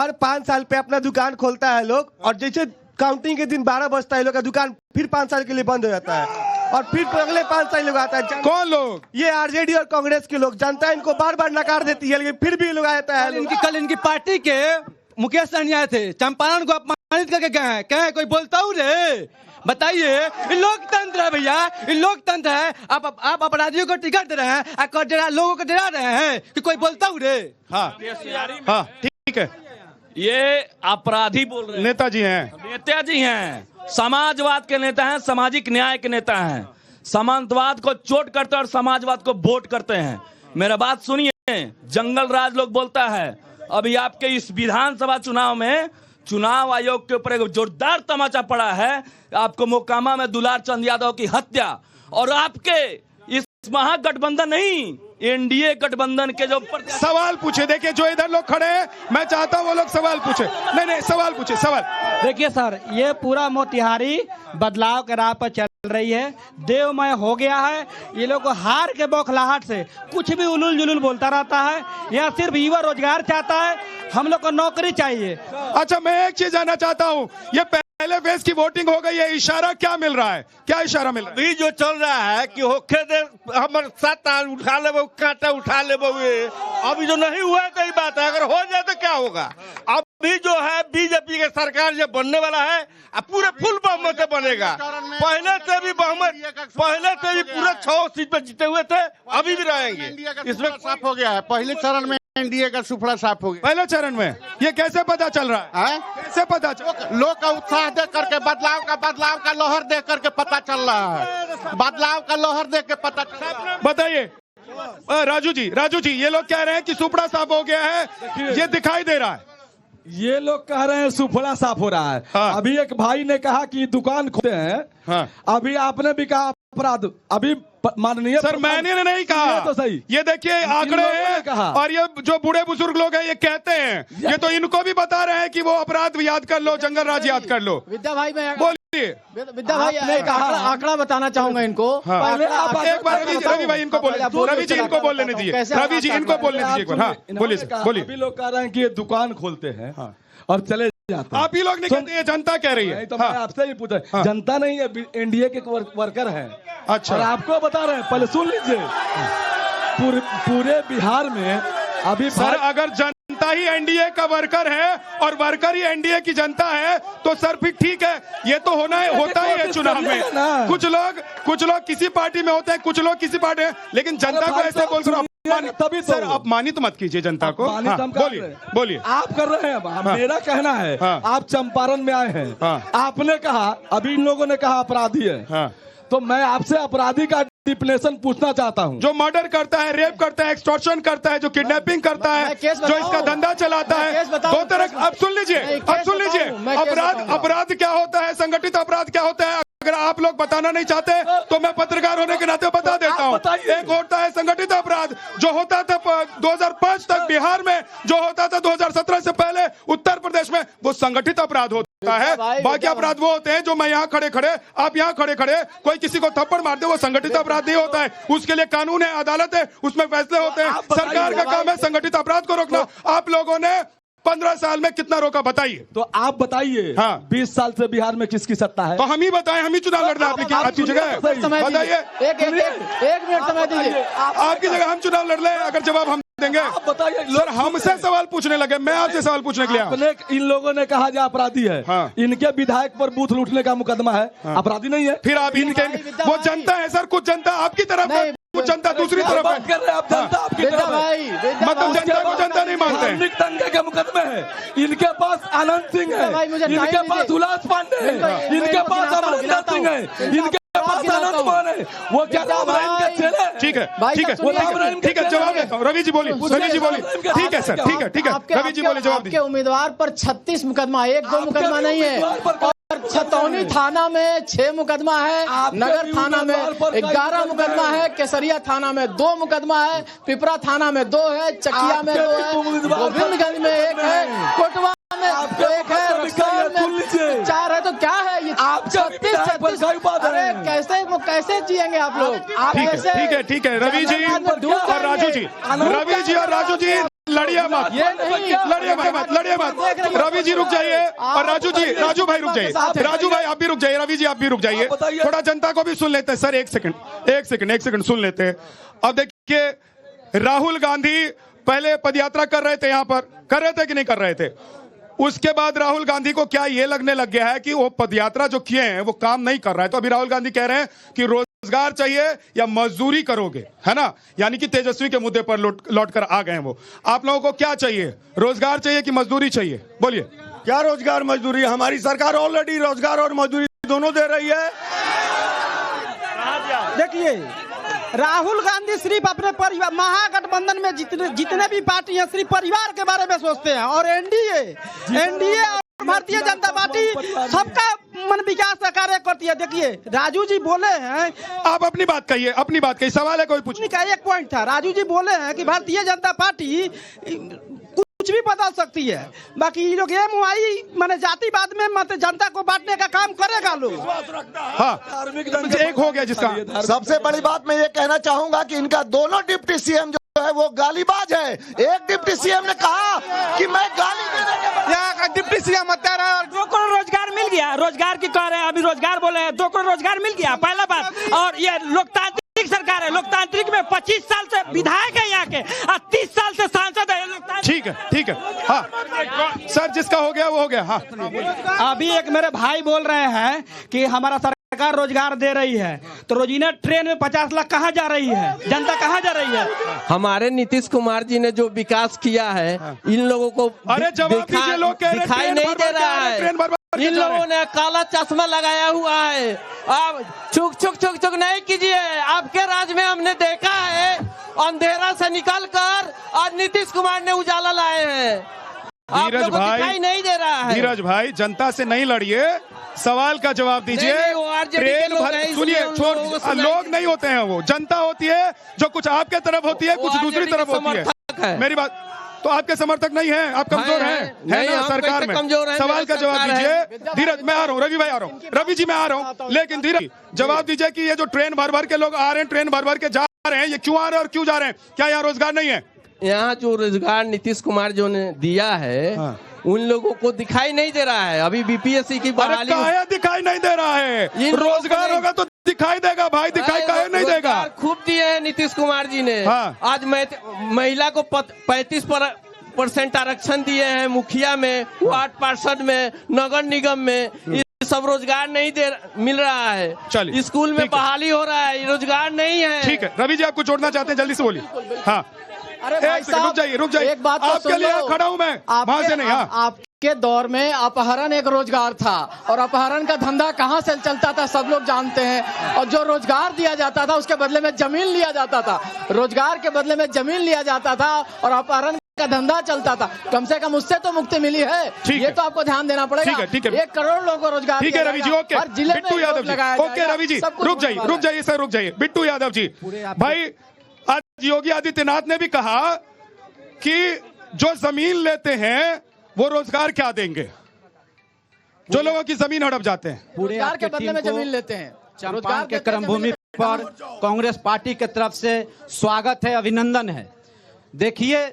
हर 5 साल पे अपना दुकान खोलता है लोग, और जैसे काउंटिंग के दिन 12 बजता है लोग का दुकान फिर 5 साल के लिए बंद हो जाता है, और फिर अगले 5 साल लोग आता है। कौन लोग? ये आरजेडी और कांग्रेस के लोग। जनता इनको बार बार नकार देती है, लेकिन फिर भी लोग आता है। कल इनकी पार्टी के मुकेश सहनी आए थे, चंपारण को अपमानित करके गए हैं। क्या है, कोई बोलता हूँ रे? बताइए, ये लोकतंत्र है भैया, ये लोकतंत्र है। आप अपराधियों को टिकट दे रहे हैं, लोगों को डरा रहे हैं कि कोई बोलता हूँ रे। हाँ ठीक है, ये अपराधी बोल रहे हैं। नेताजी हैं, नेताजी हैं, समाजवाद के नेता हैं, सामाजिक न्याय के नेता हैं। सामंतवाद को चोट करते हैं और समाजवाद को वोट करते हैं। मेरा बात सुनिए, जंगल राज लोग बोलता है। अभी आपके इस विधानसभा चुनाव में चुनाव आयोग के ऊपर एक जोरदार तमाचा पड़ा है। आपको मोकामा में दुलार चंद यादव की हत्या, और आपके इस महागठबंधन नहीं, एनडीए गठबंधन के जो सवाल पूछे। देखिए, जो इधर लोग खड़े हैं, मैं चाहता हूं वो लोग सवाल पूछे। नहीं, सवाल पूछे, सवाल। देखिए सर, ये पूरा मोतिहारी बदलाव के राह पर चल रही है, देवमय हो गया है। ये लोग को हार के बौखलाहट से कुछ भी उलूल जुलूल बोलता रहता है। यहाँ सिर्फ युवा रोजगार चाहता है, हम लोग को नौकरी चाहिए। अच्छा, मैं एक चीज जानना चाहता हूँ, ये पहले फेज की वोटिंग हो गई है, इशारा क्या मिल रहा है? क्या इशारा मिल रहा है? अभी जो चल रहा है कि होखे दे हमर साथ उठा ले, कांटा उठा ले। अभी जो नहीं हुआ है तो ये बात है, अगर हो जाए तो क्या होगा? अभी जो है बीजेपी के सरकार जो बनने वाला है, पूरे फुल बहुमत से बनेगा। पहले से भी पूरे 6 सीट पे जीते हुए थे, अभी भी रहेंगे। इसमें साफ हो गया है, पहले चरण में एनडीए का सुफड़ा साफ हो गया। पहले चरण में ये कैसे पता चल रहा है? कैसे पता चल? लोग का उत्साह देख करके, बदलाव का लहर देख करके पता चल रहा है। बदलाव का लहर देख के पता चल रहा है। बताइए राजू जी, ये लोग कह रहे हैं कि सुपड़ा साफ हो गया है, ये दिखाई दे रहा है। ये लोग कह रहे हैं सुफड़ा साफ हो रहा है। हाँ। अभी एक भाई ने कहा कि दुकान खोलते हैं। हाँ। अभी आपने भी कहा अपराध। अभी माननीय सर, मैंने नहीं कहा। तो सही, ये देखिए आंकड़े हैं, और ये जो बूढ़े बुजुर्ग लोग हैं ये कहते हैं, ये तो इनको भी बता रहे हैं कि वो अपराध याद कर लो, जंगल राज याद कर लो। विद्या भाई, मैं बोलिए। विद्या भाई आंकड़ा बताना चाहूंगा इनको। पहले आप एक बार रवि भाई इनको बोले, रवि जी इनको बोल लेने दीजिए, रवि जी इनको बोल लेने दीजिए। हाँ, बोलिए। अभी लोग कह रहे हैं कि ये दुकान खोलते हैं और चले जाते हैं। आप ही लोग नहीं कहते, ये जनता कह रही है। तो मैं आपसे ही पूछा, जनता नहीं है, एनडीए के वर्कर हैं। अच्छा, और आपको बता रहे हैं, पहले सुन लीजिए, पूरे बिहार में अभी सर अगर जनता ही एनडीए का वर्कर है और वर्कर ही एनडीए की जनता है तो सर फिर ठीक है। ये तो होता ही है चुनाव में। कुछ लोग किसी पार्टी में होते हैं, कुछ लोग किसी पार्टी में, लेकिन जनता को ऐसे बोल कर तभी सर अपमानित मत कीजिए जनता को। बोलिए। आप कर रहे हैं, मेरा कहना है, आप चंपारण में आए हैं, आपने कहा, अभी इन लोगों ने कहा अपराधी है, तो मैं आपसे अपराधी का डिफिनेशन पूछना चाहता हूं। जो मर्डर करता है, रेप करता है, एक्सटॉर्शन करता है, जो किडनैपिंग करता है, जो इसका धंधा चलाता है, दो तरह। अब सुन लीजिए, अपराध क्या होता है, संगठित अपराध क्या होता है। अगर आप लोग बताना नहीं चाहते तो मैं पत्रकार होने के नाते बता देता हूँ। एक होता है संगठित अपराध, जो होता था 2005 तक बिहार में, जो होता था 2017 से पहले उत्तर प्रदेश में, वो संगठित अपराध होता है। बाकी अपराध वो होते हैं जो मैं यहाँ खड़े आप यहाँ खड़े कोई किसी को थप्पड़ मार दे, वो संगठित अपराध नहीं होता है। उसके लिए कानून है, अदालत है, उसमें फैसले होते हैं। सरकार का काम है संगठित अपराध को रोकना। आप लोगों ने 15 साल में कितना रोका, बताइए। तो आप बताइए। हाँ। 20 साल से बिहार में किसकी सत्ता है? तो हम ही बताएं, हम ही चुनाव लड़ रहे हैं। आपकी जगह बताइए, एक मिनट समय दीजिए। आपकी जगह हम चुनाव लड़ रहे हैं, अगर जवाब हम देंगे। आप बताइए। सर हमसे सवाल पूछने लगे, मैं आपसे सवाल पूछने के लिए। आपने इन लोगों ने कहा जो अपराधी है। हाँ। इनके विधायक पर बूथ लूटने का मुकदमा है। हाँ। अपराधी नहीं है। फिर आप इनके वो जनता है सर, कुछ जनता आपकी तरफ है, कुछ जनता दूसरी तरफ बात कर रहे हैं। आप जनता आपकी तरफ है, मतलब जनता को जनता नहीं मानते हैं। दंगे के मुकदमे है। इनके पास आनंद सिंह है, इनके पास उल्लास पांडे है, इनके पास अमरिंदर सिंह है, इनके पास आनंद मान है। वो क्या नाम है इनके चेले? ठीक है, जवाब देता हूँ। रवि जी बोलिए। ठीक है सर, ठीक है, रवि जी बोलिए, जवाब दीजिए। आपके उम्मीदवार पर 36 मुकदमा, 1-2 मुकदमा नहीं है। छतौनी थाना में 6 मुकदमा है, नगर थाना में 11 मुकदमा है, केसरिया थाना में 2 मुकदमा है, पिपरा थाना में 2 है, चकिया में 2 है, गोविंदगंज में 1 है, कोटवा में 1 है, रक्सौल में 4 है। तो क्या है ये? आप 36 अरे कैसे जिएंगे आप लोग? आप ठीक है, रवि जी और राजू जी, लड़िए मत, लड़िए मत। रवि जी रुक जाइए और राजू भाई रुक जाइए। राजू भाई आप भी रुक जाइए, रवि जी आप भी रुक जाइए। थोड़ा जनता को भी सुन लेते हैं सर। एक सेकंड सुन लेते हैं। अब देखिए, राहुल गांधी पहले पदयात्रा कर रहे थे, यहाँ पर कर रहे थे कि नहीं कर रहे थे? उसके बाद राहुल गांधी को क्या ये लगने लग गया है कि वो पदयात्रा जो किए हैं वो काम नहीं कर रहा है, तो अभी राहुल गांधी कह रहे हैं कि रोजगार चाहिए या मजदूरी करोगे, है ना? यानी कि तेजस्वी के मुद्दे पर लौट कर आ गए हैं वो। आप लोगों को क्या चाहिए, रोजगार चाहिए कि मजदूरी चाहिए? बोलिए। क्या रोजगार मजदूरी? हमारी सरकार ऑलरेडी रोजगार और मजदूरी दोनों दे रही है। देखिए, राहुल गांधी सिर्फ अपने परिवार, महागठबंधन में जितने भी पार्टी हैं सिर्फ परिवार के बारे में सोचते हैं, और एनडीए और भारतीय जनता पार्टी सबका मन विकास का कार्य करती है। देखिए, राजू जी बोले हैं, आप अपनी बात कहिए, सवाल है कोई पूछने का? एक पॉइंट था, राजू जी बोले हैं कि भारतीय जनता पार्टी कुछ भी बदल सकती है, बाकी ये लोग एमवाई माने जातिवाद में मत जनता को बांटने का काम करेगा लोग। हाँ, एक हो गया जिसका। सबसे बड़ी बात मैं ये कहना चाहूंगा कि इनका दोनों डिप्टी सीएम जो है वो गालीबाज है। एक डिप्टी सीएम ने कहा कि मैं गाली देने के डिप्टी सीएम 2 करोड़ रोजगार मिल गया, रोजगार की कह रहे हैं, अभी रोजगार बोले हैं, 2 करोड़ रोजगार मिल गया, पहला बात। और ये लोकतांत्रिक सरकार है, लोकतांत्रिक में 25 साल से विधायक है यहाँ के और 30 साल से सांसद है। ठीक है हाँ सर, जिसका हो गया वो हो गया। हाँ, अभी एक मेरे भाई बोल रहे हैं कि हमारा सरकार रोजगार दे रही है, तो रोजीना ट्रेन में 50 लाख कहाँ जा रही है, जनता कहाँ जा रही है? हमारे नीतीश कुमार जी ने जो विकास किया है, इन लोगों को दिखाई नहीं दे रहा है। इन लोगों ने काला चश्मा लगाया हुआ है। आप छुक नहीं कीजिए। आपके राज में हमने देखा है, अंधेरा से निकलकर आज नीतीश कुमार ने उजाला लाए हैं। धीरज भाई दिखाई नहीं दे रहा है। धीरज भाई, जनता से नहीं लड़िए, सवाल का जवाब दीजिए। ट्रेन सुनिए, लोग नहीं होते हैं, वो जनता होती है जो कुछ आपके तरफ होती है, कुछ दूसरी तरफ होती है। मेरी बात तो आपके समर्थक नहीं है, आप कमजोर हैं, है ना? सरकार में सवाल का जवाब दीजिए। धीरज, मैं आ रहा हूँ, रवि भाई आ रहा हूँ, रवि जी मैं आ रहा हूँ, लेकिन धीरज जवाब दीजिए कि ये जो ट्रेन भर के लोग आ रहे हैं, ट्रेन भर के जा रहे हैं, ये क्यों आ रहे हैं और क्यों जा रहे हैं? क्या यहाँ रोजगार नहीं है? यहाँ जो रोजगार नीतीश कुमार जो ने दिया है, हाँ, उन लोगों को दिखाई नहीं दे रहा है। अभी बीपीएससी की बहाली दिखाई नहीं दे रहा है। रोजगार होगा तो दिखाई देगा भाई, दिखाई काहे नहीं देगा? खूब दिए हैं नीतीश कुमार जी ने। हाँ। आज महिला को 35% आरक्षण दिए हैं, मुखिया में, वार्ड पार्षद में, नगर निगम में। ये सब रोजगार नहीं मिल रहा है। चलिए, स्कूल में बहाली हो रहा है, रोजगार नहीं है। ठीक है, रवि जी आपको जोड़ना चाहते हैं, जल्दी से बोलिए। हाँ, रुक जाइए, एक बात आपके लिए खड़ा हूं मैं, वहां से नहीं। आपके दौर में अपहरण एक रोजगार था, और अपहरण का धंधा कहाँ से चलता था सब लोग जानते हैं। और जो रोजगार दिया जाता था उसके बदले में जमीन लिया जाता था, रोजगार के बदले में जमीन लिया जाता था, और अपहरण का धंधा चलता था। कम से कम उससे तो मुक्ति मिली है, ये तो आपको ध्यान देना पड़ेगा। ठीक है, 1 करोड़ लोगों को रोजगार। ठीक है रवि जी, ओके। बिट्टू यादव जी, ओके रवि जी, रुक जाइए सर, रुक जाइए। बिट्टू यादव जी, भाई आज योगी आदित्यनाथ ने भी कहा कि जो जमीन लेते हैं वो रोजगार क्या देंगे, जो लोगों की जमीन हड़प जाते हैं, रोजगार के बदले में जमीन लेते हैं। चंपारण के कर्मभूमि पर कांग्रेस पार्टी की तरफ से स्वागत है, अभिनंदन है। देखिए,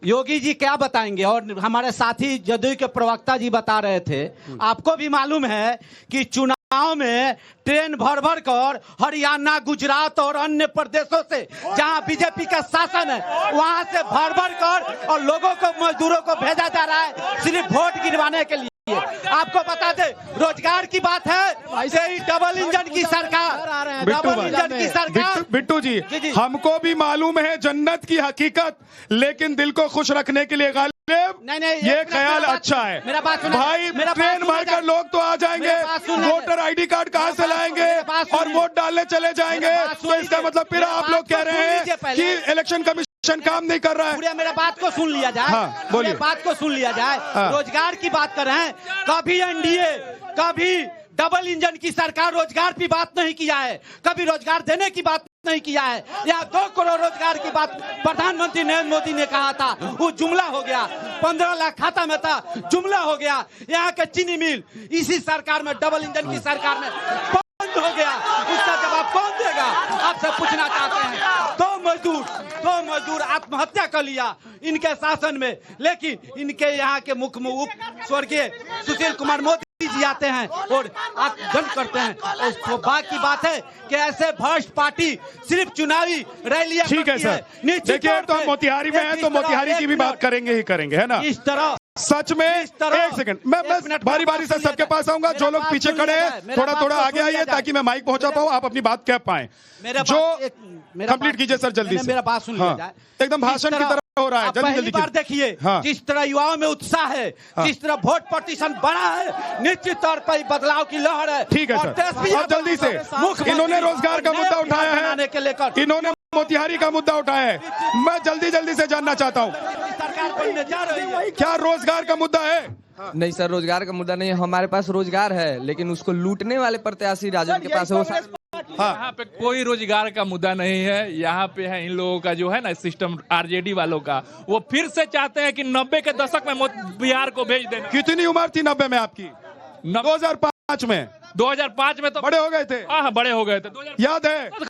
योगी जी क्या बताएंगे, और हमारे साथी जदयू के प्रवक्ता जी बता रहे थे, आपको भी मालूम है कि चुनाव में ट्रेन भर कर हरियाणा, गुजरात और अन्य प्रदेशों से जहां बीजेपी का शासन है, वहां से भर कर और लोगों को, मजदूरों को भेजा जा रहा है सिर्फ वोट गिरवाने के लिए। आपको बता दे, रोजगार की बात है, डबल इंजन की सरकार, डबल इंजन की सरकार। बिट्टू जी, हमको भी मालूम है जन्नत की हकीकत, लेकिन दिल को खुश रखने के लिए नहीं, ये ख्याल अच्छा है। मेरा बात सुनो भाई, ट्रेन भरकर लोग तो आ जाएंगे, वोटर आईडी कार्ड कहाँ से लाएंगे और वोट डालने चले जाएंगे, तो इसका मतलब फिर आप लोग कह रहे हैं कि इलेक्शन कमीशन काम नहीं कर रहा है। मेरा बात को सुन लिया जाए। हाँ, बोलिए। बात को सुन लिया जाए। रोजगार की बात कर रहे हैं, कभी एनडीए, कभी डबल इंजन की सरकार रोजगार की बात नहीं किया है, कभी रोजगार देने की बात नहीं किया है। यहाँ 2 करोड़ रोजगार की बात प्रधानमंत्री नरेंद्र मोदी ने कहा था, वो जुमला हो गया। 15 लाख खाता में था, जुमला हो गया। यहाँ के चीनी मिल इसी सरकार में, डबल इंजन की सरकार में बंद हो गया, उसका जवाब कौन देगा? आपसे पूछना चाहते हैं। दो मजदूर आत्महत्या कर लिया इनके शासन में, लेकिन इनके यहाँ के मुख्य उप स्वर्गीय सुशील कुमार मोदी जी आते हैं और दंड करते हैं। और सौभाग्य की बात है कि ऐसे भ्रष्ट पार्टी सिर्फ चुनावी रैलियां ठीक है सर, देखिए तो हम मोतिहारी में हैं तो मोतिहारी की भी बात करेंगे ही करेंगे, है ना? इस तरह सच में एक सेकंड, मैं बारी बारी से सबके पास आऊंगा। जो लोग पीछे खड़े हैं थोड़ा थोड़ा आगे आइए ताकि मैं माइक पहुंचा पाऊं, आप अपनी बात कह पाए। जो कंप्लीट कीजिए सर जल्दी से। मेरा बात सुन लिया जाए। एकदम भाषण की तरह हो रहा है, जल्दी जल्दी बार देखिए जिस तरह युवाओं में उत्साह है, जिस तरह वोट प्रतिशत बढ़ा है, निश्चित तौर पर बदलाव की लहर है। ठीक है सर, अब जल्दी से इन्होंने रोजगार का मुद्दा उठाया है, इन्होंने मोतिहारी का मुद्दा उठाया है। मैं जल्दी जल्दी से जानना चाहता हूँ सरकार बनने जा रही है, क्या रोजगार का मुद्दा है? नहीं सर, रोजगार का मुद्दा नहीं है। हमारे पास रोजगार है, लेकिन उसको लूटने वाले प्रत्याशी राजन के पास है। यहाँ पे कोई रोजगार का मुद्दा नहीं है। यहाँ पे है इन लोगों का जो है ना सिस्टम, आरजेडी वालों का, वो फिर से चाहते हैं कि 90 के दशक में बिहार को भेज देना। कितनी उम्र थी 90 में आपकी? 2005 में? 2005 में तो बड़े हो गए थे। हाँ, बड़े हो गए थे। याद है